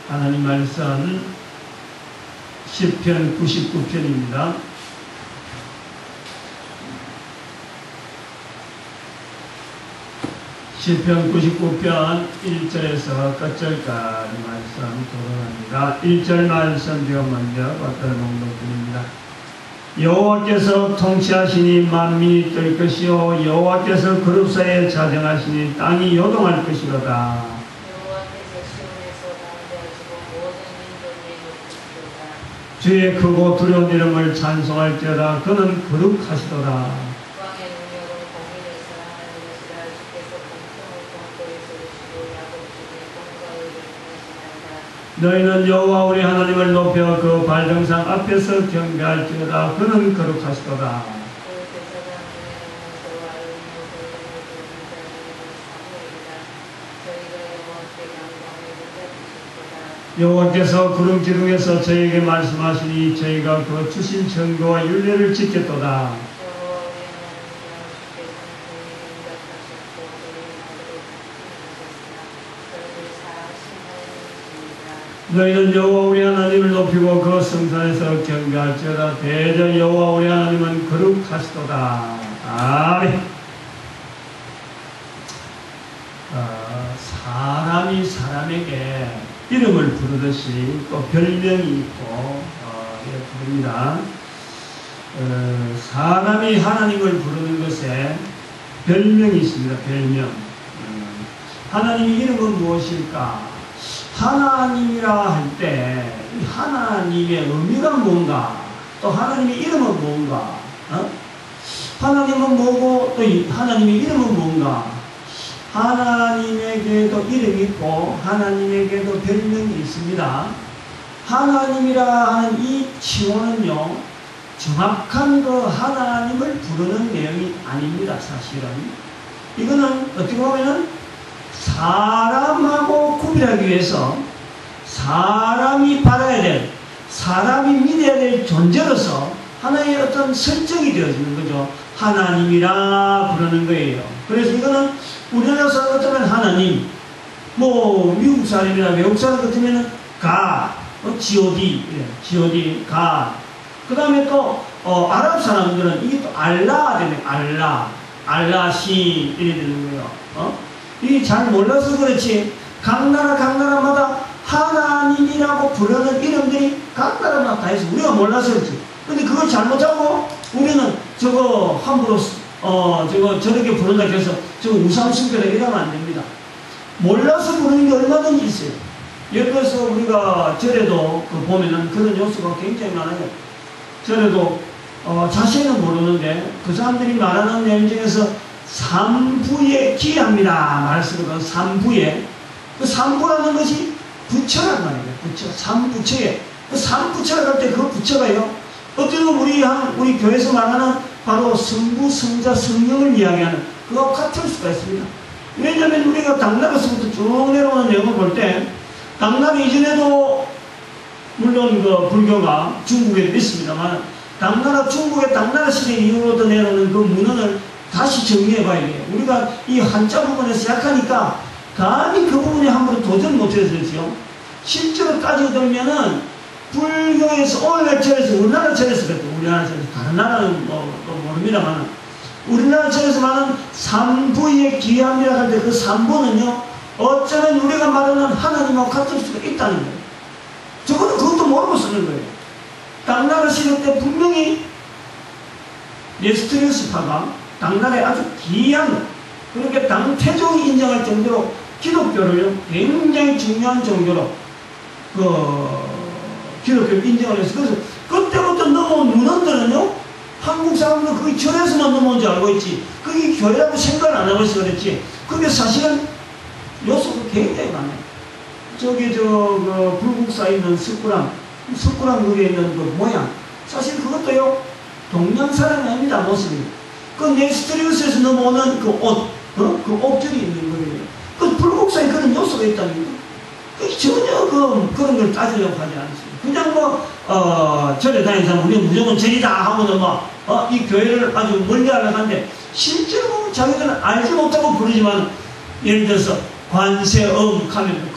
하나님 말씀 시편 99편입니다. 시편 99편 1절에서 끝절까지 말씀 도전합니다. 1절 말씀 제가 먼저 받들어 놓습니다. 여호와께서 통치하시니 만민이 뜰 것이요 여호와께서 그룹 사이에 자정하시니 땅이 요동할 것이로다. 주의 크고 두려운 이름을 찬송할지어다. 그는 거룩하시도다. 너희는 여호와 우리 하나님을 높여 그 발등상 앞에서 경배할지어다. 그는 거룩하시도다. 여호와께서 구름 기둥에서 저에게 말씀하시니 저희가 그 주신 정거와 율례를 지켰도다. 너희는 여호와 우리 하나님을 높이고 그 성산에서 경배할지어다. 대저 여호와 우리 하나님은 거룩하시도다. 아멘. 사람이 사람에게 이름을 부르듯이 또 별명이 있고 이렇게 부릅니다. 사람이 하나님을 부르는 것에 별명이 있습니다. 별명. 하나님의 이름은 무엇일까? 하나님이라 할 때 하나님의 의미가 뭔가, 또 하나님의 이름은 뭔가, 하나님은 뭐고 또 하나님의 이름은 뭔가. 하나님에게도 이름이 있고 하나님에게도 별명이 있습니다. 하나님이라 하는 이 칭호는요, 정확한 그 하나님을 부르는 내용이 아닙니다. 사실은 이거는 어떻게 보면은 사람하고 구별하기 위해서 사람이 받아야 될, 사람이 믿어야 될 존재로서 하나의 어떤 설정이 되어지는 거죠. 하나님이라 부르는 거예요. 그래서 이거는 우리나라 사람 같으면 하나님, 뭐 미국 사람이나 외국 사람 같으면 God, G.O.D, God. 그 다음에 또 아랍 사람들은 이게 또 알라 되네. 알라시 이래 되는 거예요. 이게 잘 몰라서 그렇지, 각 나라마다 하나님이라고 부르는 이름들이 각 나라마다 다 있어. 우리가 몰라서 그렇지. 근데 그걸 잘못하고 우리는 저거 함부로 저렇게 부른다 해서 저거 우상숭배다 이러면 안 됩니다. 몰라서 부르는 게 얼마든지 있어요. 예를 들어서 우리가 절에도 보면은 그런 요소가 굉장히 많아요. 절에도 자세히는 모르는데 그 사람들이 말하는 내용 중에서 삼부에 기합니다 말씀거든. 삼부에, 그 삼부라는 것이 부처란 말이에요. 부처, 삼부처에, 그 삼부처가 갈 때 그 부처가요, 어떤 우리 교회에서 말하는 바로 성부, 성자, 성령을 이야기하는 그거 같을 수가 있습니다. 왜냐하면 우리가 당나라서부터 쭉 내려오는 내용을 볼 때, 당나라 이전에도 물론 그 불교가 중국에도 있습니다만, 중국의 당나라 시대 이후로도 내려오는 그 문헌을 다시 정리해 봐야 돼요. 우리가 이 한자 부분에서 약하니까 감히 그 부분에 함부로 도전 못해서 그렇죠. 실제로 따져들면은 불교에서 오늘날 절에서, 우리나라 절에서 그랬죠. 우리나라 절에서, 다른 나라는 모릅니다만, 우리나라 절에서 말하는 삼부의 기함이라 할 때 그 삼부는요, 어쩌면 우리가 말하는 하나님하고 같을 수가 있다는 거예요. 저거는 그것도 모르고 쓰는 거예요. 당나라 시대 때 분명히 네스토리우스파가 당나라의 아주 귀한, 그렇게 당태종이 인정할 정도로 기독교를 굉장히 중요한 종교로 기독교를 인정을 해서, 그래서 그때부터 넘어온 문헌들은요, 한국 사람들은 그게 절에서만 넘어온 줄 알고 있지, 그게 교회라고 생각을 안 하고 있어 그랬지. 그게 사실은 요소가 굉장히 많아요. 저기 불국사에 있는 석굴암 그게 있는 그 모양, 사실 그것도요, 동양 사람이 아닙니다. 모습이. 그 네스토리우스에서 넘어오는 그 옷, 그 옥절이 있는 거예요. 그 불국사에 그런 요소가 있다는 거예요. 전혀 그런 걸 따지려고 하지 않습니다. 그냥 절에 다니는 사람, 우리는 무조건 절이다 하고는 이 교회를 아주 멀리 하려고 하는데, 실제로 보면 자기들은 알지 못하고 부르지만, 예를 들어서 관세음 하면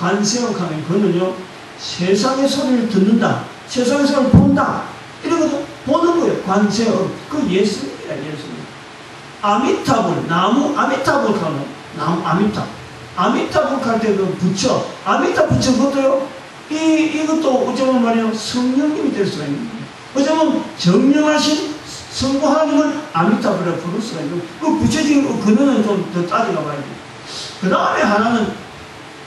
그거는요, 세상의 소리를 듣는다. 세상의 소리를 본다. 이런 것도 보는 거예요. 관세음. 그 예수입니다. 예수님. 아미타불, 나무 아미타불 하면 나무 아미타. 아미타불 할 때 그 부처. 아미타 부처 그것도요. 이것도 어쩌면 말이에요. 성령님이 될 수가 있는 거예요. 어쩌면 정령하신 성부 하나님을 아미타불이라고 부를 수가 있는 거예요. 그 구체적인 근원은 좀 더 따져가 봐야 돼요. 그 다음에 하나는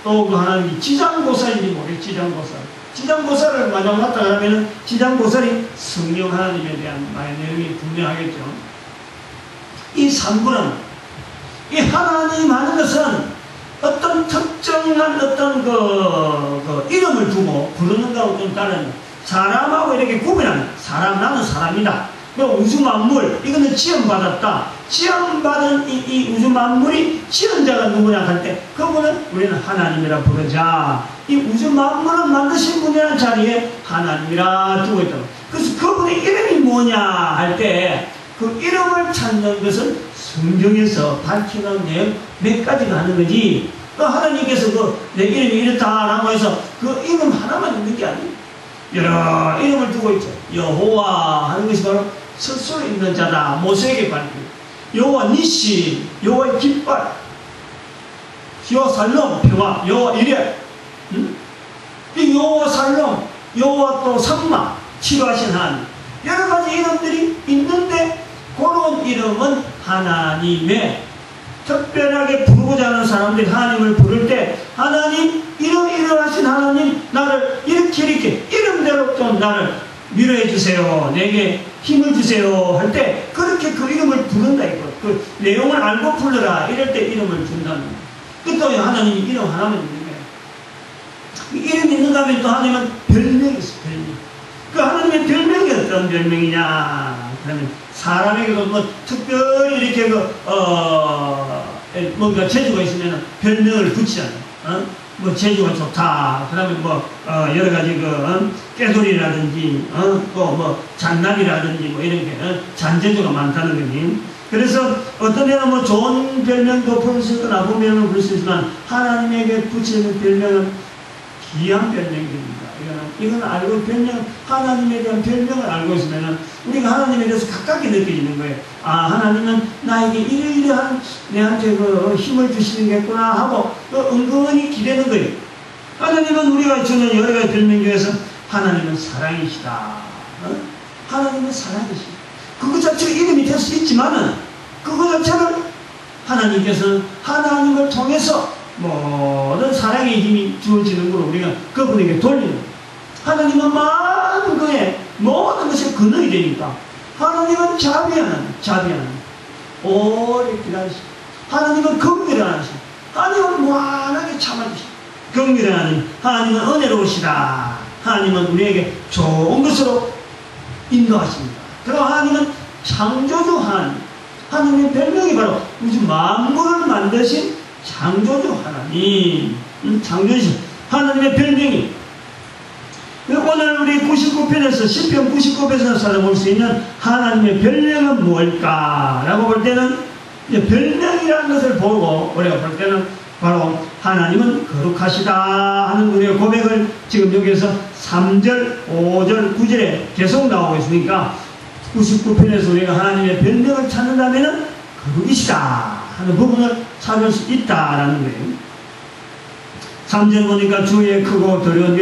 또 그 하나님이 지장보살인지 모르겠어요. 지장보살. 지장보살을 만약 맞다 그러면은 지장보살이 성령 하나님에 대한 말의 내용이 분명하겠죠. 이 삼부는 이 하나님 하는 것은 어떤 특정한 어떤 그 이름을 두고 부르는 거하고 좀 다른 사람하고 이렇게 구분하는 사람 나는 사람이다. 우주 만물 이거는 지음받았다. 지음받은 이 우주 만물이 지은자가 누구냐 할 때 그분은 우리는 하나님이라 부르자. 이 우주 만물을 만드신 분이라는 자리에 하나님이라 두고 있다. 그래서 그분의 이름이 뭐냐 할 때 그 이름을 찾는 것은 성경에서 밝히는 내용 몇 가지가 하는 거지. 하나님께서 내 이름이 이렇다라고 해서 그 이름 하나만 있는 게 아니에요. 여러 이름을 두고 있죠. 여호와 하는 것이 바로 스스로 있는 자다. 모세에게 밝혀요. 여호와 니시, 여호와의 깃발, 여호와 살롬, 평화, 여호와 이레. 이 여호와 살롬, 여호와 또 삼마, 치료하신 하나님. 여러 가지 이름들이 있는데 그런 이름은 하나님의 특별하게 부르고자 하는 사람들이 하나님을 부를 때 하나님 이러하신 하나님 나를 이렇게 이름대로 좀 나를 위로해 주세요. 내게 힘을 주세요. 할 때 그렇게 그 이름을 부른다 이거. 그 내용을 알고 불러라. 이럴 때 이름을 준다는 거예요. 또 하나님이 이름 하나만 있는 거예요. 이름이 있는가 하면 또 하나님은 별명이 있어요. 별명. 그 하나님의 별명이 어떤 별명이냐 그러면 사람에게도 뭐 특별히 이렇게 뭔가 재주가 있으면 별명을 붙이잖아요. 뭐 재주가 좋다. 그 다음에 여러 가지 깨돌이라든지 또 뭐 잔난이라든지 뭐 이런 게 잔재주가 많다는 거니. 그래서 어떤 데는 뭐 좋은 별명도 부를 수 있고 나쁜 별명을 부를 수 있지만 하나님에게 붙이는 별명은 귀한 별명입니다. 이건 알고 하나님에 대한 별명을 알고 있으면 우리가 하나님에 대해서 가깝게 느껴지는 거예요. 아, 하나님은 나에게 이러이러한 내한테 힘을 주시는겠구나 하고 은근히 기대는 거예요. 하나님은 우리가 주는 여러 가지 별명 중에서 하나님은 사랑이시다. 하나님은 사랑이시다. 그것 자체가 이름이 될 수 있지만은 그것 자체를 하나님께서는 하나님을 통해서 모든 사랑의 힘이 주어지는 걸로 우리가 그분에게 돌리는 거예요. 하나님은 많은 거에 모든 것이 근원이 되니까 하나님은 자비하는 오래 기다리시고 하나님은 긍휼한 하나님 하나님은 무한하게 참아주시고 긍휼한 하나님 하나님은 은혜로우시다. 하나님은 우리에게 좋은 것으로 인도하십니다. 그리고 하나님은 창조주 하나님의 별명이 바로 우주 만물을 만드신 창조주 하나님 창조주 하나님의 별명이 오늘 우리 99편에서 10편 99편에서 찾아볼 수 있는 하나님의 별명은 무엇일까 라고 볼 때는 이제 별명이라는 것을 보고 우리가 볼 때는 바로 하나님은 거룩하시다 하는 우리의 고백을 지금 여기에서 3절 5절 9절에 계속 나오고 있으니까 99편에서 우리가 하나님의 별명을 찾는다면 거룩이시다 하는 부분을 찾을 수 있다라는 거예요. 3절 보니까 주의 크고 두려운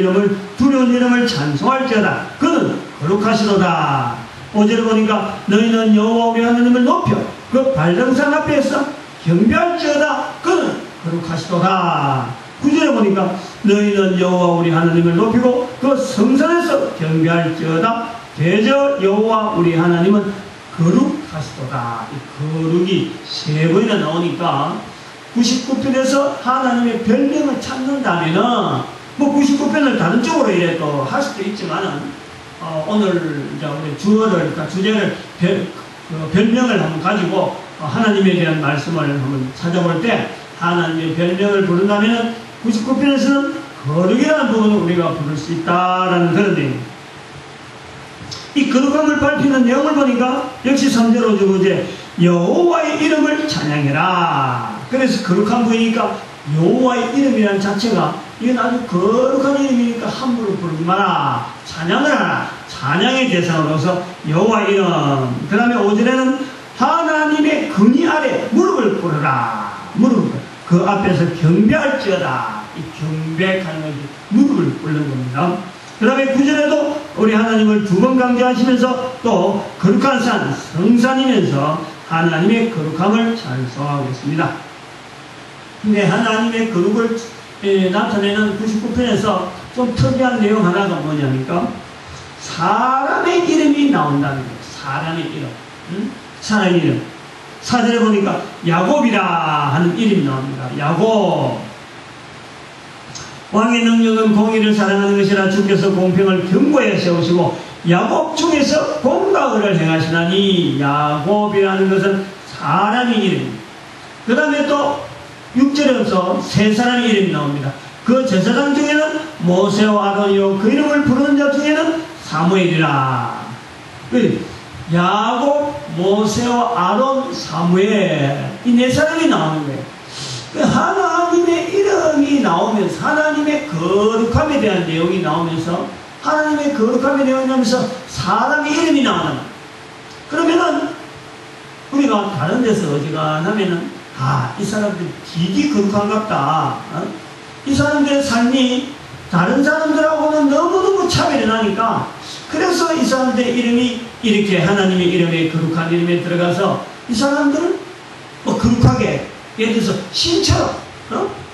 이름을 찬송할지어다. 그는 거룩하시도다. 5절 보니까 너희는 여호와 우리 하나님을 높여 그 발등상 앞에서 경배할지어다. 그는 거룩하시도다. 9절에 보니까 너희는 여호와 우리 하나님을 높이고 그 성산에서 경배할지어다. 대저 여호와 우리 하나님은 거룩하시도다. 이 거룩이 3번이나 나오니까 99편에서 하나님의 별명을 찾는다면은 뭐 99편을 다른 쪽으로 이래 또 할 수도 있지만은 오늘 이제 우리 주제를 별명을 한번 가지고 하나님에 대한 말씀을 한번 찾아볼 때 하나님의 별명을 부른다면은 99편에서는 거룩이라는 부분을 우리가 부를 수 있다라는 그런 내용입니다. 이 거룩함을 밝히는 내용을 보니까 역시 3절 5절 9절에 여호와의 이름을 찬양해라. 그래서 거룩한 부이니까 여호와의 이름이라는 자체가 이건 아주 거룩한 이름이니까 함부로 부르지 마라. 찬양을 하라. 찬양의 대상으로서 여호와 이름. 그 다음에 5절에는 하나님의 근위 아래 무릎을 꿇으라. 무릎을 그 앞에서 경배할지어다. 이 경배하는 것이 무릎을 꿇는 겁니다. 그 다음에 9절에도 우리 하나님을 두 번 강조하시면서 또 거룩한 산, 성산이면서 하나님의 거룩함을 찬송하고 있습니다. 근데 하나님의 거룩을 나타내는 99편에서 좀 특이한 내용 하나가 뭐냐니까 사람의 이름이 나온다는 거예요. 사람의 이름. 사람의 이름. 4절에 보니까 야곱이라 하는 이름이 나옵니다. 야곱. 왕의 능력은 공의를 사랑하는 것이라 주께서 공평을 견고히 세우시고 야곱 중에서 공과 의를 행하시나니 야곱이라는 것은 사람의 이름입니다. 그 다음에 또 6절에서 세 사람의 이름이 나옵니다. 그 제사장 중에는 모세와 아론이요 그 이름을 부르는 자 중에는 사무엘이라. 야곱, 모세와 아론, 사무엘 이 네 사람이 나오는 거예요. 하나님의 이름이 나오면서 하나님의 거룩함에 대한 내용이 나오면서 하나님의 거룩함에 대한 내용이 나오면서 사람의 이름이 나오는 거예요. 그러면은 우리가 다른 데서 어지간하면은 이 사람들 되게 거룩한갑다. 이 사람들의 삶이 다른 사람들하고는 너무너무 차별이 나니까 그래서 이 사람들의 이름이 이렇게 하나님의 이름에 거룩한 이름에 들어가서 이 사람들을 뭐 거룩하게 예를 들어서 신처럼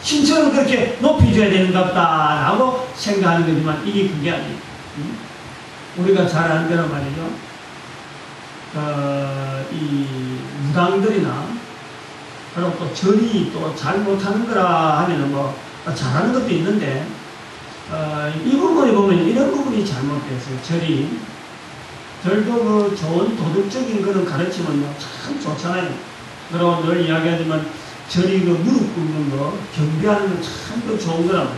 신처럼 그렇게 높여줘야 되는갑다 라고 생각하는 거지만 이게 그게 아니에요. 우리가 잘 아는 대로 말이죠. 이 무당들이나 그리고 또 절이 또 잘못하는 거라 하면은 뭐 잘하는 것도 있는데 이 부분에 보면 이런 부분이 잘못됐어요. 절도 그 좋은 도덕적인 그런 가르침은 참 좋잖아요. 그리고 늘 이야기하지만 절이 그 무릎 꿇는 거 경배하는 거 참 좋은 거라고.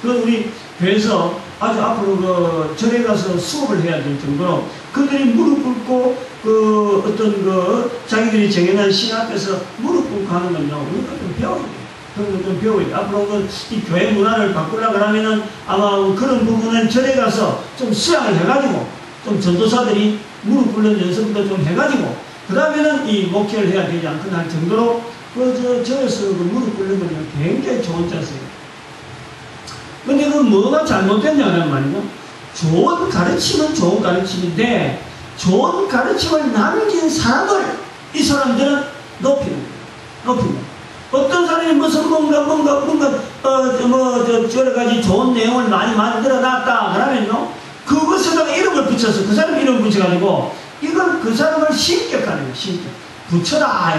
그 우리 교회에서 아주 앞으로 그 절에 가서 수업을 해야 될 정도로 그들이 무릎 꿇고 그 어떤 그 자기들이 정해놓은 신 앞에서 무릎 꿇고 하는 건요 우리가 좀 배워야 돼요. 그런 거 좀 배워야 돼요. 앞으로 이 교회 문화를 바꾸려고 하면은 아마 그런 부분은 절에 가서 좀 수양을 해가지고 좀 전도사들이 무릎 꿇는 연습도 좀 해가지고 그 다음에는 이 목회를 해야 되지 않거나 할 정도로 절에서 그 무릎 꿇는 건 굉장히 좋은 자세예요. 근데 그 뭐가 잘못됐냐는 말이죠. 좋은 가르침은 좋은 가르침인데 좋은 가르침을 남긴 사람을 이 사람들은 높이는 거예요. 어떤 사람이 무슨 뭔가 여러 가지 좋은 내용을 많이 만들어 놨다 그러면요 그것에다가 이름을 붙여서 그 사람 이름을 붙여가지고 이건 그 사람을 신격하는 거예요. 신격. 부처다.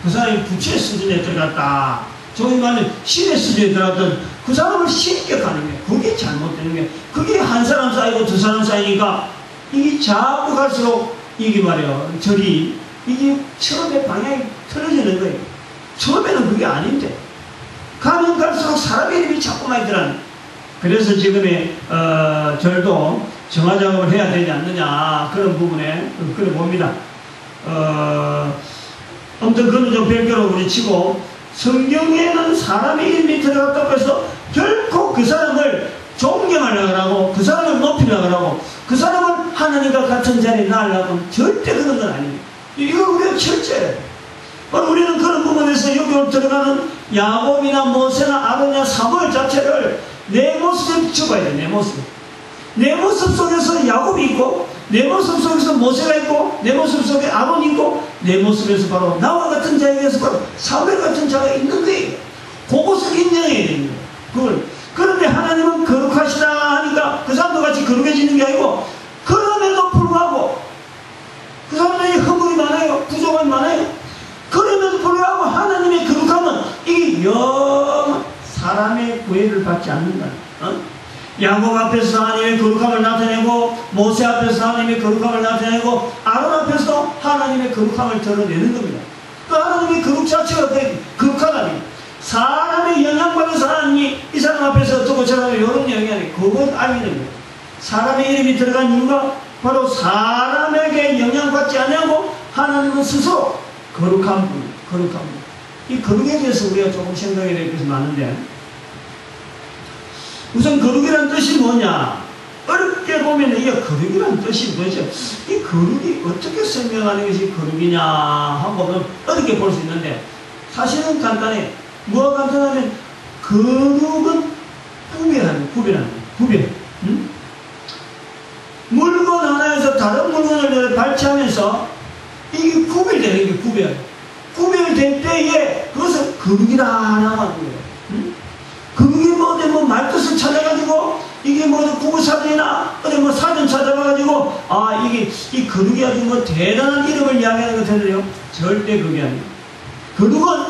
그 사람이 부처의 수준에 들어갔다. 저기 말하면 신의 수준에 들어갔던 그 사람을 신격하는 거예요. 그게 잘못되는 거예요. 그게 한 사람 쌓이고 두 사람 쌓이니까 이게 자꾸 갈수록 이게 말이에요. 절이 이게 처음에 방향이 틀어지는 거예요. 처음에는 그게 아닌데 가면 갈수록 사람의 이름이 자꾸 많이 들어가는 거예요. 그래서 지금의 절도 정화작업을 해야 되지 않느냐 그런 부분에 그래 봅니다. 아무튼 그건 좀 별개로 우리 치고 성경에는 사람의 이름이 들어갔다고 해서 결코 그 사람을 존경하려고 하고 그 사람을 높이려고 하고 그 사람을 하나님과 같은 자리에 놔려고 절대 그런 건 아닙니다. 이거 우리가 철저해요. 우리는 그런 부분에서 여기 들어가는 야곱이나 모세나 아론이나 사무엘 자체를 내 모습에 비춰봐야 돼. 내 모습. 내 모습 속에서 야곱이 있고 내 모습 속에서 모세가 있고 내 모습 속에 아론이 있고 내 모습에서 바로 나와 같은 자에게서 바로 사무엘 같은 자가 있는 거예요. 그것을 인정해야 되는 거예요. 그런데 하나님은 거룩하시다 하니까 그 사람도 같이 거룩해지는 게 아니고 그럼에도 불구하고 그 사람들이 허물이 많아요. 부족함이 많아요. 그럼에도 불구하고 하나님의 거룩함은 이게 영 사람의 구애를 받지 않는다. 야곱 앞에서 하나님의 거룩함을 나타내고 모세 앞에서 하나님의 거룩함을 나타내고 아론 앞에서 하나님의 거룩함을 드러내는 겁니다. 그 하나님의 거룩 자체가 거룩하다니 사람의 영향받아서 하나님이 이 사람 앞에서 어쩌고 저쩌고 이런 영향이 그걸 알리는 거예요. 사람의 이름이 들어간 이유가 바로 사람에게 영향받지 않냐고 하나님은 스스로 거룩한 분. 이 거룩에 대해서 우리가 조금 생각해야 될 것이 많은데 우선 거룩이란 뜻이 뭐냐? 어렵게 보면 이 거룩이란 뜻이 뭐죠? 이 거룩이 어떻게 설명하는 것이 거룩이냐 한번 어렵게 볼 수 있는데 사실은 간단해. 뭐가 간단하면 거룩은 구별. 응? 물건 하나에서 다른 물건을 발치하면서 이게 구별되는 게 구별. 구별될 때에 그것을 거룩이라고 하는 거예요. 응? 거룩이 뭐 말뜻을 찾아가지고 이게 국어사전이나 어디 사전 찾아가가지고 이게 이 거룩이 아주 대단한 이름을 이야기하는 것 같은데요. 절대 그게 아니에요. 거룩은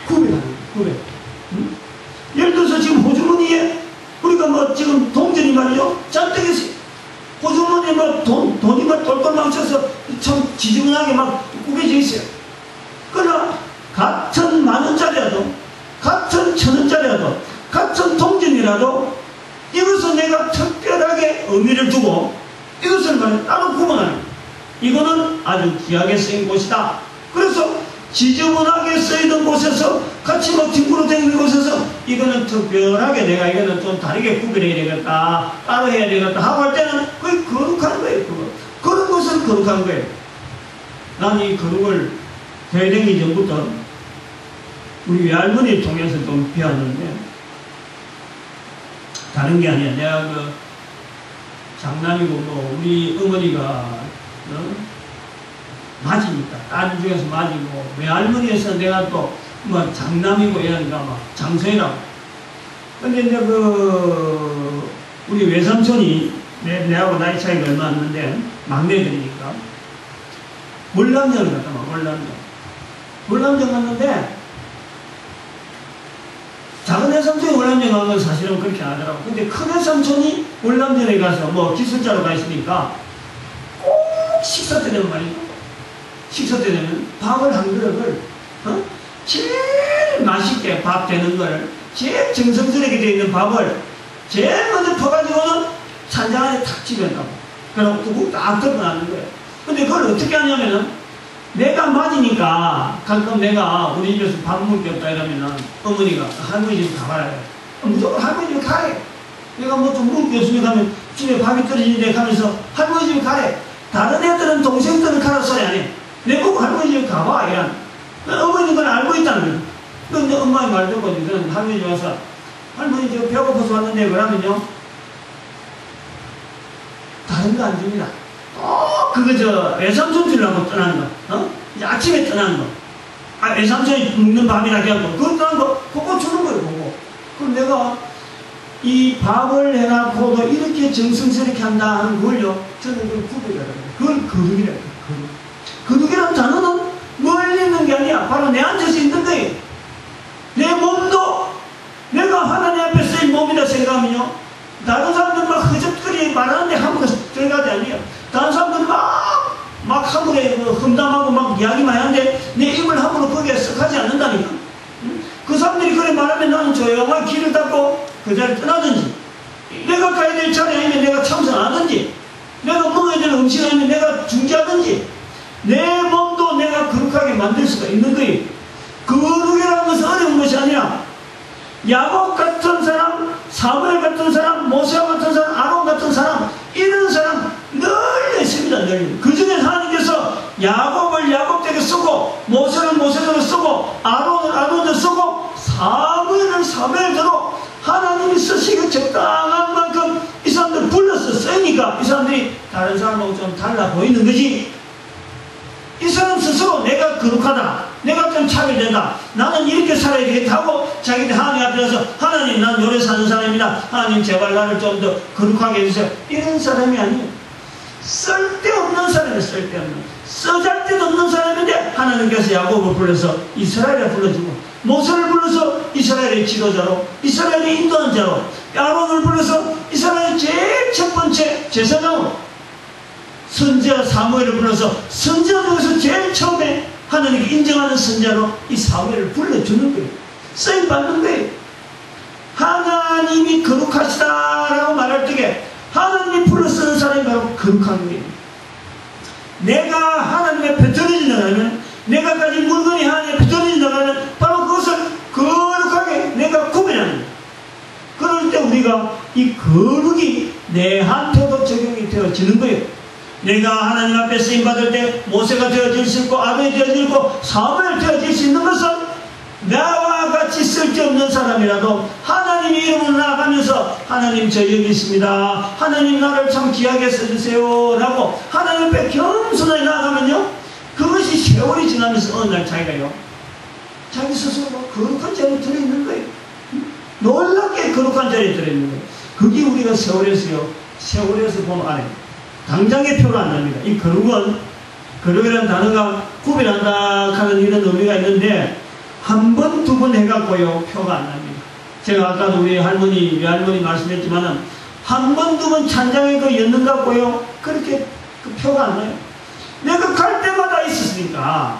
구별하는 거예요. 구별. 응? 예를 들어서 지금 호주머니에 우리가 지금 동전이 말이죠. 잔뜩 있어요. 호주머니에 돈이 똘똘 망쳐서 참 지저분하게 구겨져 있어요. 그러나 같은 만원짜리라도 같은 천원짜리라도 같은 동전이라도 이것은 내가 특별하게 의미를 두고 이것을 따로 구분하는 거예요. 이거는 아주 귀하게 쓰인 곳이다. 그래서 지저분하게 쓰이던 곳에서 같이 뒹굴어 다니는 곳에서 이거는 특별하게 내가 이거는 좀 다르게 구별해야 되겠다, 따로 해야 되겠다 하고 할 때는 그게 거룩한 거예요. 그런 것은 거룩한 거예요. 난 이 거룩을 교회 다니기 전부터 우리 외할머니를 통해서 좀 배웠는데 다른 게 아니야. 내가 장남이고 우리 어머니가 맞이니까 딸 중에서 맞이고 외할머니에서 내가 또 장남이고 이러니까 장소이라고. 근데 이제 우리 외삼촌이 내하고 나이 차이가 얼마 안 나는데 막내들이니까 월남전을 갔다 월남전 갔는데 작은 외삼촌이 월남전 간 건 사실은 그렇게 안 하더라고. 근데 큰 외삼촌이 월남전에 가서 기술자로 가 있으니까 꼭 식사 때 되면 말이죠. 식사 때 되면 밥을 한 그릇을 제일 맛있게 밥 되는 걸 제일 정성스럽게 되어 있는 밥을 제일 먼저 퍼가지고는 찬장 안에 탁 집어넣고 그럼 뚜껑 딱 덮어놨는 거예요. 근데 그걸 어떻게 하냐면은 내가 맞으니까 가끔 내가 우리 집에서 밥 먹을 게 없다 이러면은 어머니가 할머니 집 가봐야 돼. 무조건 할머니 집 가래. 내가 좀 먹을 게 없으면 가면 집에 밥이 떨어지는데 가면서 할머니 집 가래. 다른 애들은 동생들은 가라 소리 안 해. 내 보고 할머니 집 가봐 이런. 어머니는 그걸 알고 있다는 거예요. 근데 엄마의 말 듣고 할머니 집 와서 할머니 저 배고파서 왔는데 그러면요 다른 거 안 줍니다. 그거 외삼촌 주려고 떠나는 거. 이제 아침에 떠나는 거. 외삼촌이 먹는 밥이라 해갖고 그거 떠나는 거 그거 주는 거예요. 그거. 그럼 내가 이 밥을 해놓고도 이렇게 정성스럽게 한다 하는 걸요 저는 그걸 구별이라고 해요. 그걸 거룩이라고 해요. 거룩이라는 단어는 멀리 있는 게 아니야. 바로 내 앉아서 있는 거예요. 내 몸도 내가 하나님 앞에 쓰인 몸이라 생각하면요 다른 사람들 허접거리 말하는데 함부로 들어가지 아니에요. 다른 사람들 막 함부로 험담하고 이야기만 하는데 내 입을 함부로 거기에 썩하지 않는다니까. 그 사람들이 그래 말하면 나는 조용하게 길을 닫고 그 자리를 떠나든지 내가 가야 될 자리 아니면 내가 참선하든지 내가 먹어야 될 음식 아니면 내가 중지하든지 내 몸도 내가 거룩하게 만들 수가 있는 거예요. 거룩이라는 것은 어려운 것이 아니라 야곱 같은 사람, 사무엘 같은 사람, 모세 같은 사람, 아론 같은 사람 이런 사람 널리 있습니다. 널리. 그 중에 하나님께서 야곱을 야곱에게 쓰고 모세를 모세대로 쓰고 아론을 아론대로 쓰고 사무엘을 사무엘대로 하나님이 쓰시기 적당한 만큼 이 사람들 불러서 쓰니까 이 사람들이 다른 사람하고 좀 달라 보이는 거지. 이 사람 스스로 내가 거룩하다, 내가 좀 차별된다, 나는 이렇게 살아야 되겠다고 자기들 하나님 앞에서 하나님 난 요래 사는 사람이다, 하나님 제발 나를 좀 더 거룩하게 해주세요 이런 사람이 아니에요. 쓸데없는 사람이에요. 쓸데없는 쓰잘데도 없는 사람인데 하나님께서 야곱을 불러서 이스라엘을 불러주고 모세를 불러서 이스라엘의 지도자로 이스라엘의 인도한 자로 아론을 불러서 이스라엘의 제일 첫 번째 제사장으로 선지자 사무엘을 불러서 선지자 중에서 제일 처음에 하나님께 인정하는 선지자로 이 사무엘을 불러주는 거예요. 쓰임받는 거예요. 하나님이 거룩하시다라고 말할 때에 하나님이 불러 쓰는 사람이 바로 거룩한 거예요. 내가 하나님 앞에 드려진다면 내가 가진 물건이 하나님 앞에 드려진다면 바로 그것을 거룩하게 내가 구별하는 거예요. 그럴 때 우리 우리가 이 거룩이 내한테도 적용이 되어지는 거예요. 내가 하나님 앞에 쓰임받을 때 모세가 되어질 수 있고 아론이 되어질 수 있고 사무엘 되어질 수 있는 것은 나와 같이 쓸데없는 사람이라도 하나님의 이름으로 나아가면서 하나님 저 여기 있습니다. 하나님 나를 참 귀하게 써주세요 라고 하나님 앞에 겸손하게 나아가면요, 그것이 세월이 지나면서 어느 날 자기가요, 자기 스스로가 거룩한 자리에 들어있는 거예요. 놀랍게 거룩한 자리에 들어있는 거예요. 그게 우리가 세월에서 보면 안 해요. 당장의 표가 안 납니다. 이 거룩이라는 단어가 구별한다 하는 이런 의미가 있는데 한 번, 두 번 해갖고요 표가 안 납니다. 제가 아까도 우리 외할머니 말씀했지만은 한 번, 두 번 찬장의 그 연능 갖고요 그렇게 그 표가 안 나요. 내가 갈 때마다 있었으니까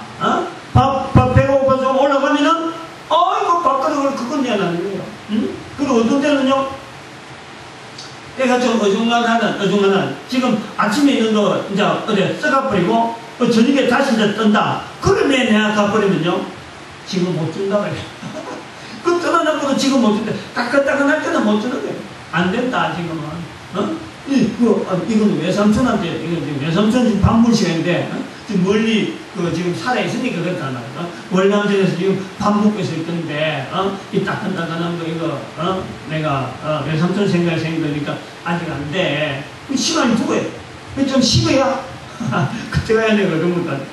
밥 배가 고파서 올라가면은 이거 밥가루를 그건 내놔는 거예요. 그리고 어떤 때는요, 때가 좀 어중간한 지금 아침에 있는 거 이제 어디 썩어버리고 저녁에 다시 이제 뜬다. 그걸 내가 가버리면요 지금 못 준다 그래. 그 떠나놓고도 지금 못 준다. 따끈따끈할 때는 못 주는 거예요. 안 된다 지금은. 이건 외삼촌한테, 이건 외삼촌 지금 방문 시간인데, 지금 멀리, 지금 살아있으니까 그렇단 말이야. 월남전에서 지금 밥 먹고 있을 건데, 이 따끈따끈한 거, 이거, 내가, 외삼촌 생각이 생기니까 아직 안 돼. 시간이 두고요. 좀 쉬어야, 그때 가야 내가 그런 것까지.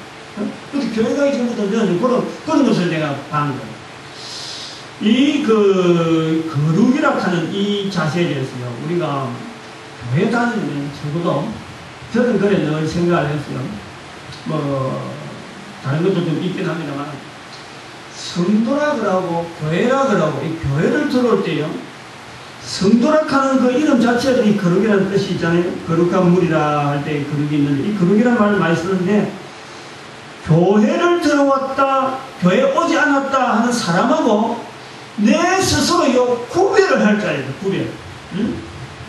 근데 교회 가기 전부터 그런 것을 내가 반 거예요. 거룩이라 하는 이 자세에 대해서요, 우리가 교회 다니면 적어도 저는 그래 늘 생각을 했어요. 다른 것도 좀 있긴 합니다만, 성도라 그러고 교회라 그러고 이 교회를 들어올 때요, 성도라 하는 그 이름 자체에도 이 거룩이라는 뜻이 있잖아요. 거룩한 물이라 할 때 거룩이 있는데, 이 거룩이라는 말을 많이 쓰는데, 교회를 들어왔다, 교회 오지 않았다 하는 사람하고 내 스스로요 구별을 할 자예요.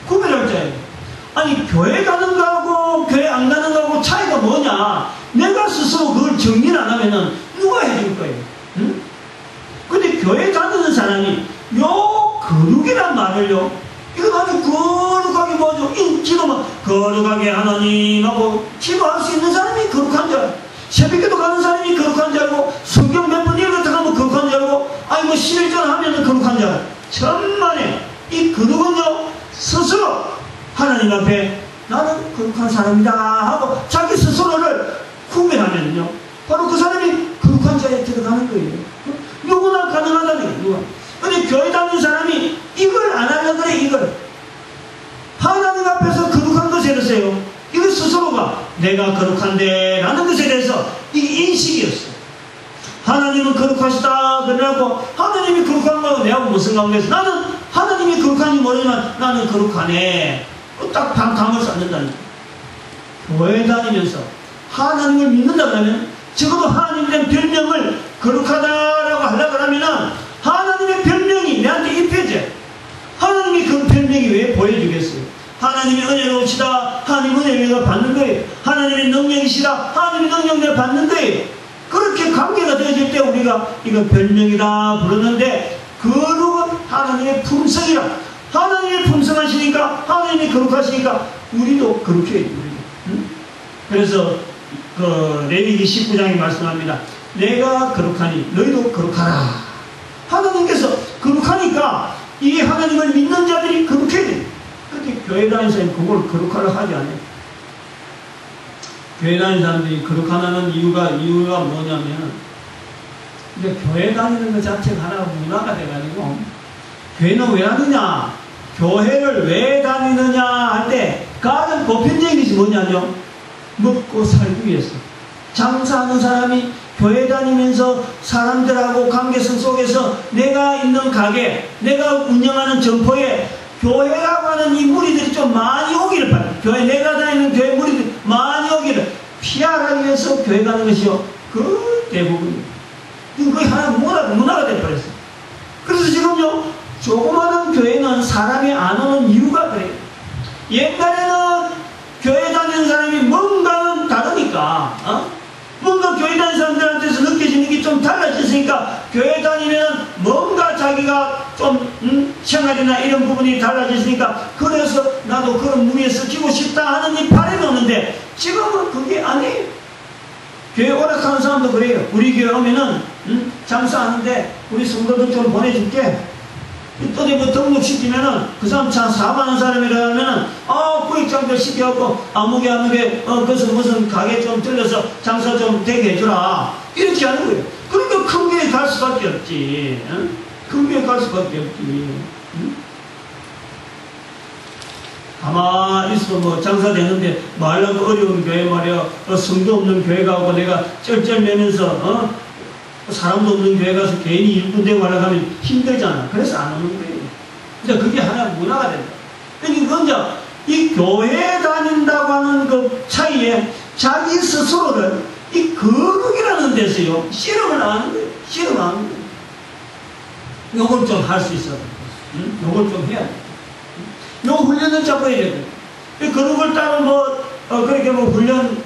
구별을 할 자예요. 아니, 교회 가는 거하고 교회 안 가는 거하고 차이가 뭐냐? 내가 스스로 그걸 정리를 안 하면은 누가 해줄 거예요? 근데 교회 다니는 사람이 요 거룩이란 말을요, 이거 아주 거룩하게 뭐죠? 기도만 거룩하게 하나님하고 기도할 수 있는 사람이 거룩한 줄 알아요. 새벽에도 가는 사람이 거룩한 줄 알고, 성경 몇 번 읽었다가 거룩한 줄 알고, 아니 11절 하면은 거룩한 줄 알아요. 천만에 이 거룩은요 스스로 하나님 앞에 나는 거룩한 사람이다 하고 자기 스스로를 구별하면요 바로 그 사람이 거룩한 자리에 들어가는 거예요. 누구나 가능하다는 거예요. 누가. 근데 교회 다니는 사람이 이걸 안 하려고 그래. 이걸 하나님 앞에서 거룩한 것에 대해서요, 이거 스스로가 내가 거룩한데 라는 것에 대해서 이게 인식이었어요. 하나님은 거룩하시다 그러고, 하나님이 거룩한 거하고 내하고 무슨 관계에서, 나는 하나님이 거룩한지 모르지만 나는 거룩하네, 딱 담을 수 않는다는 거예요. 교회 다니면서 하나님을 믿는다 그러면 적어도 하나님에 대한 별명을 거룩하다라고 하려고 하면은 하나님의 별명이 내한테 입혀져요. 하나님이 그 별명이 왜 보여주겠어요? 하나님이 은혜로우시다, 하나님 은혜를 받는 거예요. 하나님의 능력이시다, 하나님의 능력을 받는 거예요. 그렇게 관계가 되어질 때 우리가 이거 별명이다 부르는데, 거룩은 하나님의 품성이라. 하나님의 품성하시니까, 하나님이 거룩하시니까 우리도 거룩해야 돼요. 그래서 레위기 19장에 말씀합니다. 내가 거룩하니 너희도 거룩하라. 하나님께서 거룩하니까 이 하나님을 믿는 자들이 거룩해야 돼요. 그런데 교회 다니는 사람이 그걸 거룩하라 하지 않아요. 교회 다니는 사람들이 거룩하다는 이유가 뭐냐면, 근데 교회 다니는 것 자체가 하나가 문화가 돼가지고, 교회는 왜 하느냐, 교회를 왜 다니느냐 할 때 가장 보편적인 것이 뭐냐면 먹고 살기 위해서. 장사하는 사람이 교회 다니면서 사람들하고 관계성 속에서 내가 있는 가게, 내가 운영하는 점포에 교회라고 하는 이 무리들이 좀 많이 오기를 바라요. 내가 다니는 교회 무리들이 많이 오기를 피하기 위해서 교회 가는 것이요, 그 대부분이에요. 그게 하나 문화가 돼버렸어요. 그래서 지금요, 조그마한 교회는 사람이 안 오는 이유가 그래요. 옛날에는 교회 다니는 사람이 뭔가는 다르니까, 뭔가 교회 다니는 사람들한테서 느껴지는 게 좀 달라졌으니까, 교회 다니면 뭔가 자기가 좀 좀 생활이나 이런 부분이 달라지시니까 그래서 나도 그런 무리에서 지고 싶다 하는 이 바람이 오는데 지금은 그게 아니에요. 교회 오락하는 사람도 그래요. 우리 교회 오면은 장사하는데 우리 성도들 좀 보내줄게. 어디 뭐 등록시키면은 그 사람 차 사업하는 사람이라 하면은 구획장도 시켜갖고 아무개 무슨 가게 좀 들려서 장사 좀 되게 해주라 이렇게 하는 거예요. 그러니까 큰 교회 갈 수밖에 없지. 큰 교회 갈 수밖에 없지. 가만히 있어 뭐 장사 되는데 말라고 어려운 교회 말이야. 성도 없는 교회 가고 내가 쩔쩔매면서 사람도 없는 교회 가서 괜히 일꾼되고 하려고 하면 힘들잖아. 그래서 안 오는 거예요. 근데 그게 하나 문화가 된다. 그러니까 이 교회 다닌다고 하는 그 차이에 자기 스스로를 이 거룩이라는 데서요 실험을 하는 거예요. 실험하는 거예요. 요걸 좀 할 수 있어야 돼. 요걸 좀 해야 돼. 요 훈련을 잡고 해야 돼. 거룩을 따로 그렇게 훈련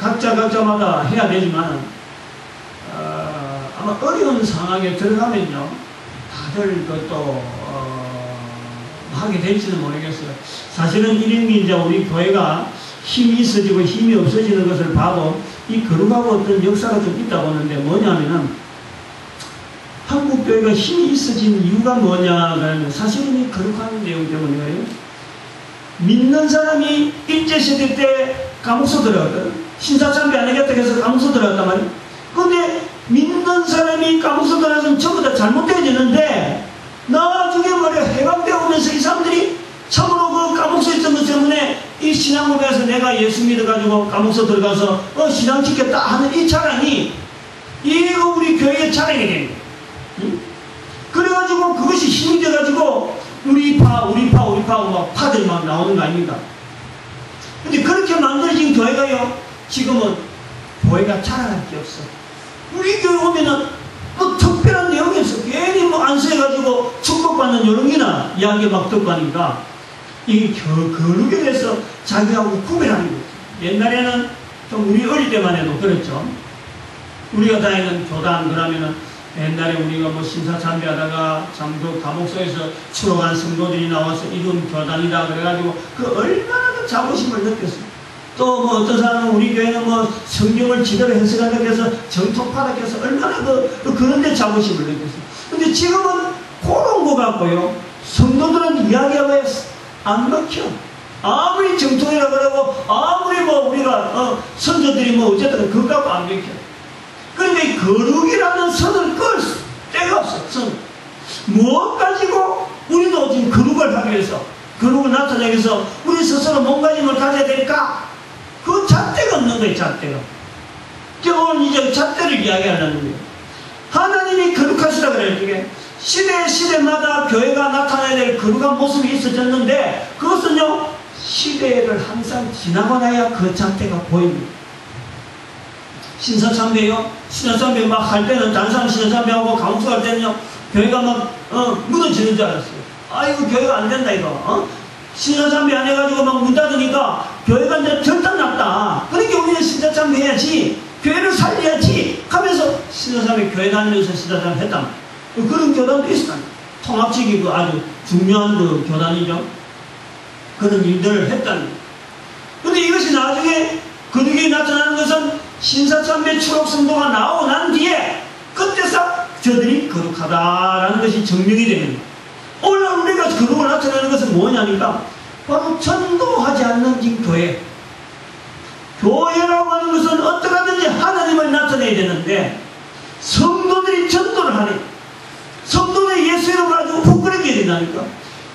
각자마다 해야 되지만 아마 어려운 상황에 들어가면요 다들 그것도 하게 될지는 모르겠어요. 사실은 이런 이제 우리 교회가 힘이 있어지고 힘이 없어지는 것을 봐도 이 거룩하고 어떤 역사가 좀 있다고 하는데 뭐냐면은 한국 교회가 힘이 있어진 이유가 뭐냐면 사실은 이 거룩한 내용 때문이에요. 믿는 사람이 일제시대 때 감옥소 들어갔거든. 신사참배 안 하겠다고 해서 감옥소 들어갔단 말이에요. 근데 믿는 사람이 감옥소 들어가서는 전부 다 잘못되어지는데 나중에 말이야 해방되어 오면서 이 사람들이 참으로 그 감옥소에 있던 것 때문에 이 신앙고백에서 내가 예수 믿어가지고 감옥소 들어가서 신앙 지켰다 하는 이 자랑이 이거 우리 교회의 자랑이 되는 거예요. 그래가지고 그것이 힘이 돼가지고 우리 파 막 파들이 막 나오는 거 아닙니까? 근데 그렇게 만들어진 교회가요 지금은 교회가 자랑할 게 없어. 우리 교회 오면은 뭐 특별한 내용이 없어. 괜히 뭐 안수해가지고 축복받는 요령이나 이야기 막 듣고 하니까 이 거룩에 대해서 자기하고 구별하는 거죠. 옛날에는 좀 우리 어릴 때만 해도 그랬죠. 우리가 다니는 교단 그러면은 옛날에 우리가 뭐 신사참배하다가 참그 감옥소에서 추록한 성도들이 나와서 이건 교단이다 그래가지고 그 얼마나 그 자부심을 느꼈어요. 또 뭐 어떤 사람은 우리 교회는 뭐 성경을 제대로 해석한다고 해서 정통파라고 해서 얼마나 그런데 자부심을 느꼈어요. 근데 지금은 그런 거 갖고요 성도들은 이야기하고 안 먹혀. 아무리 정통이라 그러고 아무리 뭐 우리가 선조들이 뭐 어쨌든 그거 갖고 안 먹혀. 그런데 거룩이라는 선을 끌 데가 없어. 선. 무엇 가지고 우리도 지금 거룩을 하기 위해서 거룩을 나타내기 위해서 우리 스스로 몸가짐을 가져야 될까? 그 잣대가 없는 거예요. 잣대가. 오늘 이제 잣대를 이야기하려는 거예요. 하나님이 거룩하시라 그래요. 이게 시대마다 교회가 나타내야 될 거룩한 모습이 있어졌는데 그것은요 시대를 항상 지나고 나야 그 잣대가 보입니다. 신사참배요. 신사참배 막 할 때는 다른 사람 신사참배하고 감옥소 갈 때는요 교회가 막 무너지는 줄 알았어요. 아이고 교회가 안 된다 이거. 신사참배 안 해가지고 막 문 닫으니까 교회가 이제 절단났다. 그러니까 우리는 신사참배 해야지 교회를 살려야지 하면서 신사참배 교회 다니면서 신사참배 했단 말이에요. 그런 교단도 있었다니. 통합적이고 아주 중요한 그 교단이죠. 그런 일들을 했다니. 근데 이것이 나중에 거룩이 나타나는 것은 신사참배 추록 성도가 나오고 난 뒤에 그때서 저들이 거룩하다라는 것이 증명이 됩니다. 오늘 우리가 거룩을 나타내는 것은 뭐냐니까 바로 전도하지 않는 교회. 교회라고 하는 것은 어떻게 하든지 하나님을 나타내야 되는데 성도들이 전도를 하네. 성도들이 예수 이름을 가지고 부끄럽게 된다니까.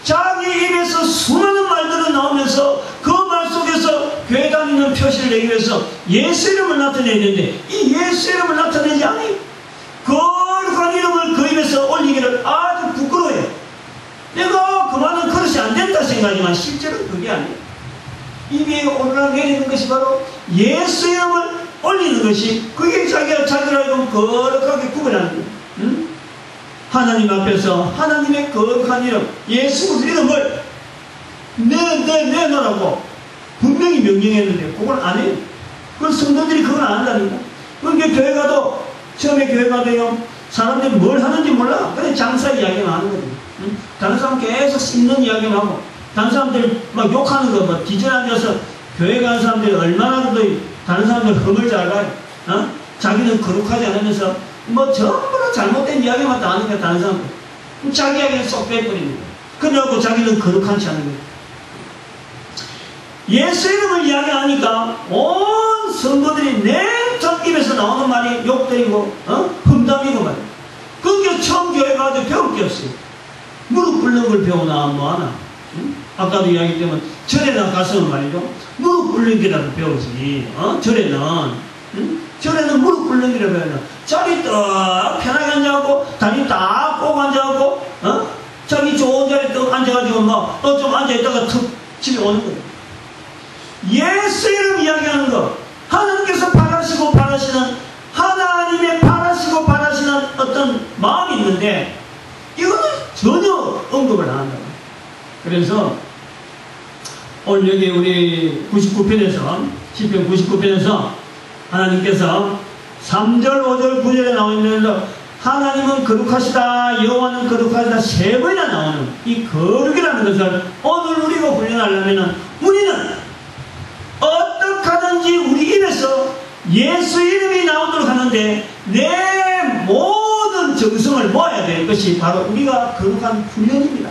자기 입에서 수많은 말들이 나오면서 그 말 속에서 교회 다니는 표시를 내기 위해서 예수 이름을 나타내야 되는데 이 예수 이름을 나타내지 않아요. 거룩한 이름을 그 입에서 올리기를 아주 부끄러워해요. 내가 그만은 그릇이 안 된다 생각하지만 실제로는 그게 아니에요. 입에 오르락내리는 것이 바로 예수 이름을 올리는 것이 그게 자기를 알고 거룩하게 구분하는 거예요. 응? 하나님 앞에서 하나님의 거룩한 이름 예수 이름을 내놓으라고 분명히 명령했는데 그걸 안 해요. 그걸 성도들이 그걸 안 한다니까. 그러니까 교회 가도 처음에 교회 가도요 사람들이 뭘 하는지 몰라. 그래 장사 이야기만 하는 거지. 응? 다른 사람 계속 씹는 이야기만 하고, 다른 사람들 막 욕하는 거, 뭐 뒤져앉아서 교회 가는 사람들이 얼마나 다른 사람들 흠을 잘 가요. 어? 자기는 거룩하지 않으면서 뭐 전부 다 잘못된 이야기만 다 하는 거야. 다른 사람들. 자기 이야기는 쏙 빼버리는 거야. 그래갖고 자기는 거룩하지 않은 거야. 예수 이름을 이야기하니까 온 성도들이 냉전 입에서 나오는 말이 욕되고 흠담이고 말이야. 그게 처음 교회 가서 배울 게 없어요. 무릎 꿇는 걸 배우나 뭐하나. 응? 아까도 이야기했지만 절에나 가서는 말이죠. 무릎 꿇는 게라도 배우지. 절에는 응? 절에는 무릎 꿇는 게라도 배우나. 자리 딱 편하게 앉아갖고 다리 딱 꼭 앉아갖고 자기 좋은 자리에 딱 앉아가지고 막 좀 앉아있다가 툭 집에 오는 거예요. 예수 이름 이야기하는 것, 하나님께서 바라시는 하나님의 바라시는 어떤 마음이 있는데 이거는 전혀 언급을 안 한다. 그래서 오늘 여기 우리 99편에서 시편 99편에서 하나님께서 3절, 5절, 9절에 나오면서 하나님은 거룩하시다, 여호와는 거룩하시다 3번이나 나오는 이 거룩이라는 것을 오늘 우리가 훈련하려면 우리는 어떻게 하든지 우리 입에서 예수 이름이 나오도록 하는데 내 모든 정성을 모아야 될 것이 바로 우리가 거룩한 훈련입니다.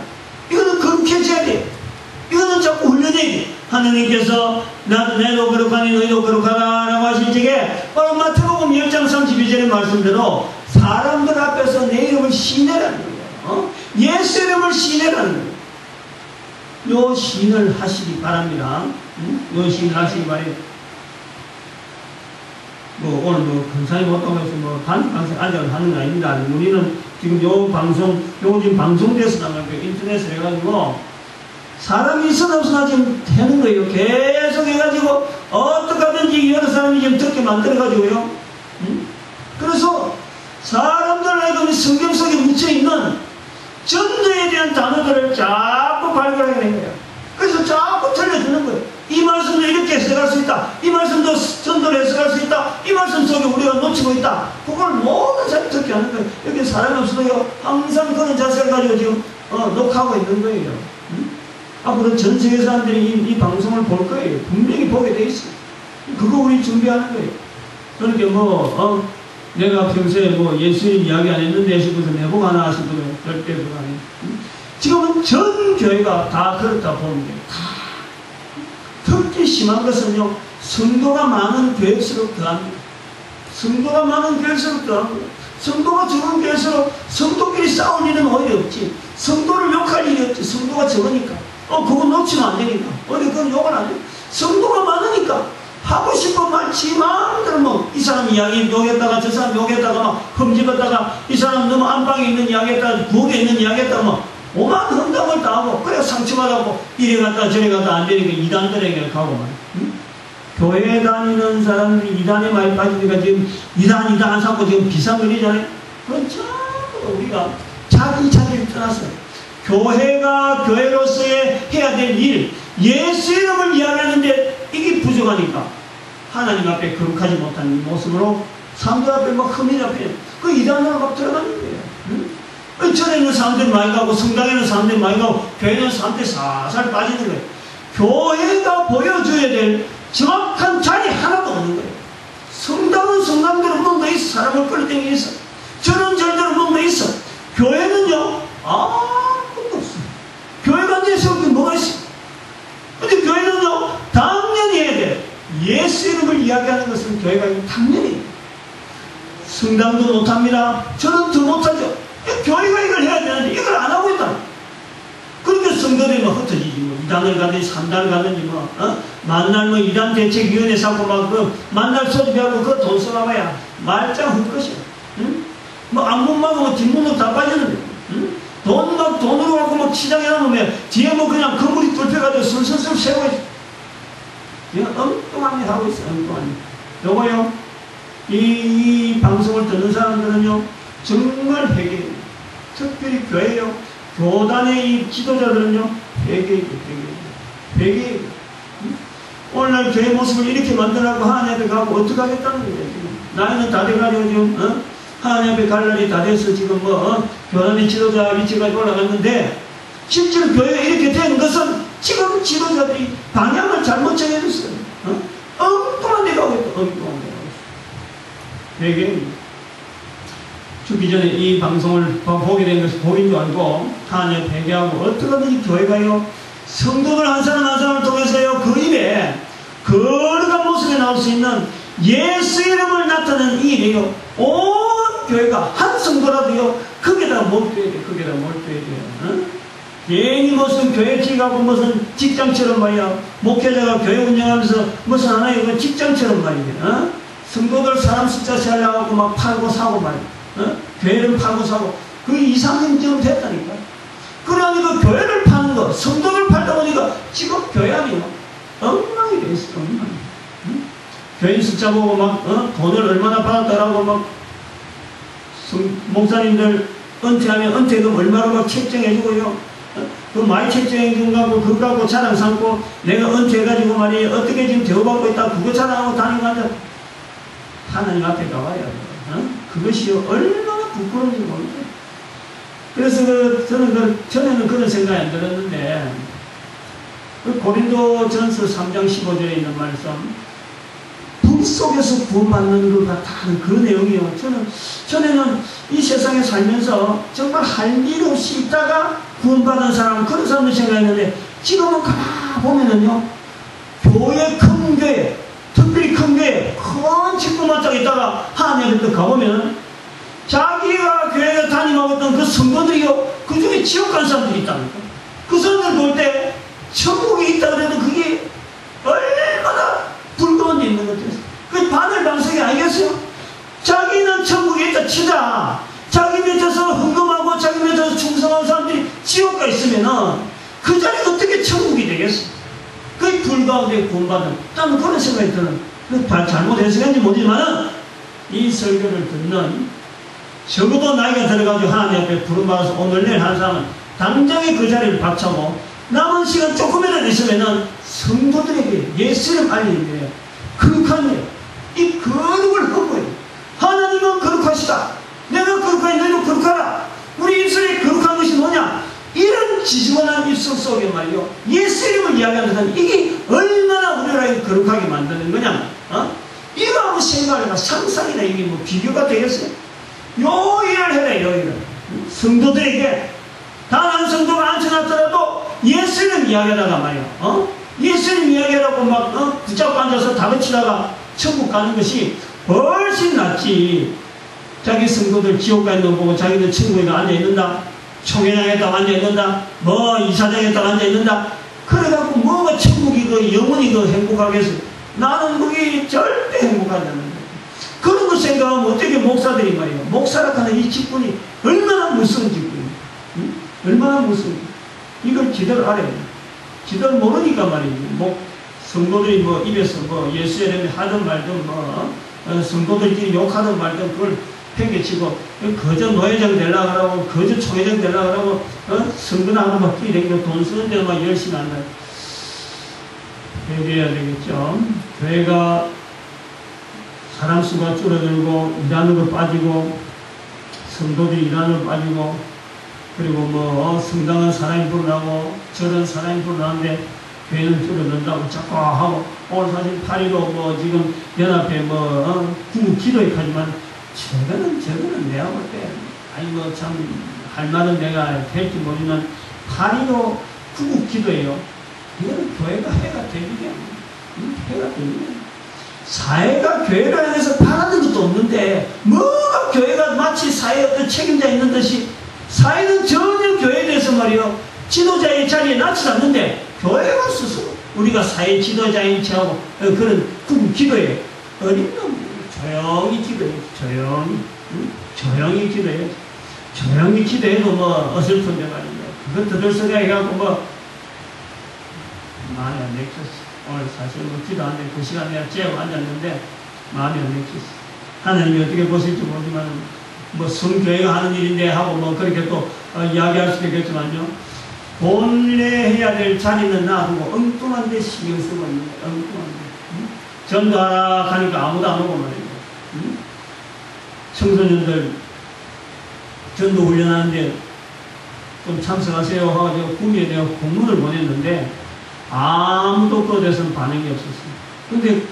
이거는 거룩해져야 돼. 이거는 자꾸 훈련해야 돼. 하느님께서 내도 거룩하니 너희도 거룩하라 라고 하신 적에 마태복음 10장 32절의 말씀대로 사람들 앞에서 내 이름을 시인해라는 거예요. 예수 이름을 시인해라는 거예요. 요 시인을 하시기 바랍니다. 요 시인을 하시기 바랍니다. 뭐 오늘 뭐 근사히 못하고 해서 뭐 방송 아직은 하는 거 아닙니다. 우리는 지금 요 지금 방송돼서 나가고 인터넷을 해가지고 사람이 있어도 없어도 지금 되는 거예요. 계속 해가지고 어떻게 하든지 여러 사람이 지금 듣게 만들어가지고요. 그래서 사람들에게 성경 속에 묻혀있는 전도에 대한 단어들을 자꾸 발견하게 된 거예요. 그래서 자꾸 틀려주는 거예요. 이 말씀도 이렇게 해석할 수 있다. 이 말씀도 전도를 해석할 수 있다. 이 말씀 속에 우리가 놓치고 있다. 그걸 모든 사람이 듣게 하는 거예요. 여기 사람이 없어도요. 항상 그런 자세를 가지고 지금 녹화하고 있는 거예요. 앞으로 전 세계 사람들이 이 방송을 볼 거예요. 분명히 보게 돼 있어요. 그거 우리 준비하는 거예요. 그러니까 내가 평소에 예수님 이야기 안 했는데 싶어서 내복 하나 하신 분은 절대 그거 아니에요. 지금은 전 교회가 다 그렇다 보면 돼요. 특히 심한 것은요, 성도가 많은 교회일수록 더합니다. 성도가 많은 교회일수록 더합니다. 성도가 적은 교회일수록 성도끼리 싸울 일은 오히려 없지. 성도를 욕할 일이 없지. 성도가 적으니까. 그거 놓치면 안 되니까. 그건 욕을 안 해요. 성도가 많으니까. 하고 싶은 말 지 마음대로 이 사람 이야기 욕했다가 저 사람 욕했다가 막 흠집었다가 이 사람 너무 안방에 있는 이야기 했다가 부엌에 있는 이야기 했다가 막 오만 흠담을 다 하고 그래 상처받았고 이래 갔다 저래 갔다 안 되니까 이단들에게 가고 말. 교회 다니는 사람들이 이단에 많이 빠지니까 지금 이단 안 삼고 지금 비상근이잖아요. 그건 전부 우리가 자기를 떠나서 교회가 교회로서의 해야 될 일, 예수 이름을 이야기하는데 이게 부족하니까 하나님 앞에 거룩하지 못한 이 모습으로 사람들 앞에 막 흠이 잡혀요. 그 이단으로 막 들어가는 거예요. 절에 있는 사람들이 많이 가고 성당에 있는 사람들이 많이 가고 교회에 있는 사람들이 살살 빠지는 거예요. 교회가 보여줘야 될 정확한 자리 하나도 없는 거예요. 성당은 성당대로 뭔가 있어. 사람을 끌어당기고 있어. 절은 절대로 뭔가 있어. 교회는요 아무것도 없어요. 교회가 내 세울 게 뭐가 있어. 근데 교회는요 당연히 해야 돼. 예수 이름을 이야기하는 것은 교회가 당연히 성당도 못합니다. 저는 더 못하죠. 교회가 이걸 해야 되는데 이걸 안 하고 있다. 그러니까 성도들이 흩어지지. 이단을 가든지 삼단을 가든지 만날 이단 대책위원회 삼고 만날 소집하고 그 돈 써가봐야 말짱 헛것이야. 앞문만 뒷문으로 다 빠지는데. 돈으로 갖고 시장에 놓으면 뒤에 그냥 건물이 뚫혀가지고 슬슬슬 세고 있어. 그냥 엉뚱하게 하고 있어. 엉뚱하게. 요거요. 이 방송을 듣는 사람들은요 정말 회개해요. 특별히 교회요. 교단의 이 지도자들은요 회개해요. 오늘날 교회 모습을 이렇게 만들라고 하는 애들 가고 어떻게 하겠다는 거예요. 지금 나이는 다 돼가지고 지금 하나님 앞에 갈 날이 다 돼서 지금 교단의 지도자 위치까지 올라갔는데, 실제로 교회가 이렇게 된 것은 지금 지도자들이 방향을 잘못 정해줬어요. 엉뚱한 데 가고 있다. 엉뚱한 데 가고 있어. 배경이 죽기 전에 이 방송을 보게 된 것이 복인 줄 알고 하나님 회개하고 어떻게든지 교회가요, 성도들 한 사람 한 사람을 통해서요, 그 입에 거룩한 모습에 나올 수 있는 예수 이름을 나타내는 이 일이요, 온 교회가 한 성도라도요, 거기에다 몰두해야 돼. 거기에다 몰두해야 돼요. 괜히 무슨 교회 지가고 무슨 직장처럼 말이야, 목회자가 교회 운영하면서 무슨 하나의 그 직장처럼 말이야, 성도들 사람 숫자 세려고 막 팔고 사고 말이야, 교회를 팔고 사고, 그게 이상한 점 됐다니까. 그러니까 교회를 파는 거, 성도를 팔다 보니까 지금 교회 안이 엉망이 돼 있어. 엉망이. 교인 숫자 보고 막 돈을 얼마나 받았다라고 막 목사님들 은퇴하면 은퇴금 얼마로 막 책정해주고요. 그 많이 책정해준 거고 그거 갖고 자랑 삼고 내가 은퇴해가지고 말이에요, 어떻게 지금 대우받고 있다 그거 자랑하고 다니고 하자. 하나님 앞에 가봐야 돼. 그것이 얼마나 부끄러운지 모르겠어요. 그래서 저는 전에는 그런 생각이 안 들었는데, 고린도전서 3장 15절에 있는 말씀, 불 속에서 구원받는 것 같다는 그 내용이요. 전에는 이 세상에 살면서 정말 할 일 없이 있다가 구원받은 사람, 그런 사람들 생각했는데, 지금은 가만 보면은요, 큰 교회, 특별히 큰 교회, 큰 직분만 딱 있다가 하나님 앞에 가보면 자기가 교회에 다니고 있던 그 성도들이요, 그 중에 지옥 간 사람들이 있다니까. 그 사람들 볼 때 천국에 있다 그래도 그게 얼마나 불거운 데 있는 것들이었어요. 그게 바늘방석이 아니겠어요? 자기는 천국에 있다 치자. 자기 밑에서 헌금하고 자기 밑에서 충성한 사람들이 지옥 가 있으면은 그 자리가 어떻게 천국이 되겠어? 그게 불가운데 구원받은, 나는 그런 생각이 드는, 잘못 해석했는지 모르지만은 이 설교를 듣는, 적어도 나이가 들어가지고 하나님 앞에 부름받아서 오늘 내일 하는 사람은 당장에 그 자리를 박차고 남은 시간 조금이라도 있으면은 성도들에게 예수를 알리는데, 거룩한 일, 이 거룩을 흠모해. 하나님은 거룩하시다. 내가 거룩하니 너희도 거룩하라. 우리 입술에 거룩한 것이 뭐냐? 이런 지지근한 입술 속에 말이요, 예수 이름을 이야기하는 사람이 이게 얼마나 우리를 거룩하게 만드는 거냐? 이거 한번 생각해봐. 상상이나 이게 뭐 비교가 되겠어요? 요 일을 해라, 요 일을. 성도들에게 단 한 성도가 앉혀놨더라도 예수 이름 이야기하다가 말이야, 예수 이름 이야기하라고 막 붙잡고 앉아서 다그치다가 천국 가는 것이 훨씬 낫지. 자기 성도들 지옥 가 있는 거 보고 자기들 천국에 앉아있는다, 총회장에다 앉아있는다, 뭐 이사장에다 앉아있는다, 그래갖고 뭐가 천국이 그 영원히 그 행복하겠어. 나는 그게 절대 행복하지 않는다. 그런 거 생각하면 어떻게 목사들이 말이야, 목사라 하는 이 직분이 얼마나 무서운 직분이야. 얼마나 무서운, 이걸 지들 알아야 돼. 지들 모르니까 말이지. 성도들이 뭐 입에서 뭐 예수 이름에 하든 말든 뭐 성도들끼리 욕하든 말든 그걸 팽개치고 거저 노회장 되려고 하고 거저 총회장 되려고 하고 성도나 하나 막 끼리고 돈 쓰는 데만 열심히 한다. 회개해야 되겠죠. 교회가 사람 수가 줄어들고 일하는 거 빠지고 성도들이 일하는 거 빠지고, 그리고 뭐 성당은 사람이 불어나고 저런 사람이 불어나는데 교회는 줄어든다고 자꾸 하고, 오늘 사실 8.15 뭐 지금 연합회 뭐 구국 기도회 하지만 저거는 내가 볼 때 아니 뭐 참 할 말은 내가 될지 모르지만 8.15 구국 기도회요, 이거는 교회가 해가 되는 게 아니에요. 해가 되는 게 아니에요. 사회가 교회를 향해서 바라는 것도 없는데 뭐가 교회가 마치 사회에 어떤 책임자 있는 듯이, 사회는 전혀 교회에 대해서 말이요, 지도자의 자리에 놨지 않는데 교회가 스스로 우리가 사회 지도자인 체하고 그런 기도에 어린 놈 조용히 기도해. 조용히 기도해. 조용히 기도해도 뭐 어설픈데 말이야. 그거 더들썩 해갖고 뭐 마음이 안 내켰어. 오늘 사실 뭐 기도 안 돼. 그 시간 내가 재고 앉았는데 마음이 안 내켰어. 하나님이 어떻게 보실지 모르지만 뭐 성교회가 하는 일인데 하고 뭐 그렇게 또 이야기할 수도 있겠지만요, 본래 해야 될 자리는 놔두고 엉뚱한 데 신경 쓰고 있는 거야. 엉뚱한 데. 전도하라 하니까 아무도 안 오고 말이야. 청소년들 전도 훈련하는데 좀 참석하세요 하고 구미에 내가 공문을 보냈는데 아무도 그에 대해서는 반응이 없었어요. 근데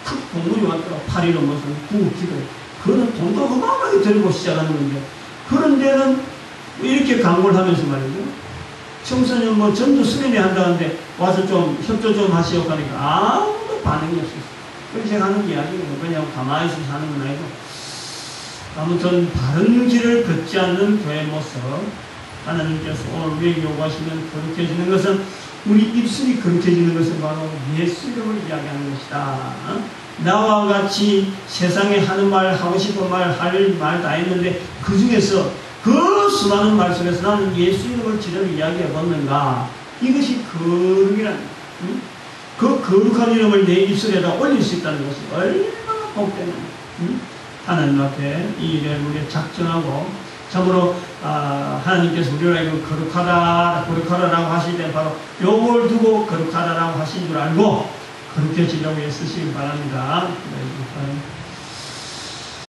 탁 공문이 왔더라. 8.15 무슨 구국기도. 그거는 돈도 어마어마하게 들고 시작하는 건데 그런 데는 이렇게 광고를 하면서 말이죠. 청소년 뭐 전도 수련회 한다는데 와서 좀 협조 좀 하시오 하니까 아무도 반응이 없었어요. 그래서 제가 하는 이야기는 그냥 가만히 있어서 하는 건 아니고 아무튼 바른 길을 걷지 않는 교회 모습 하나님께서 오늘 우리에게 요구하시는 거룩해지는 것은 우리 입술이 거룩해지는 것은 바로 예수 이름을 이야기하는 것이다. 나와 같이 세상에 하는 말, 하고 싶은 말, 할 말 다 했는데 그 중에서 그 수많은 말 속에서 나는 예수 이름을 지금 이야기해 봤는가? 이것이 거룩이란, 그 거룩한 이름을 내 입술에다 올릴 수 있다는 것이 얼마나 복되는, 하나님 앞에 이 일을 우리가 작정하고 참으로 하나님께서 우리를 알고 거룩하다라고 하실 때 바로 요걸 두고 거룩하다라고 하신 줄 알고 거룩해지려고 애쓰시길 바랍니다. 네,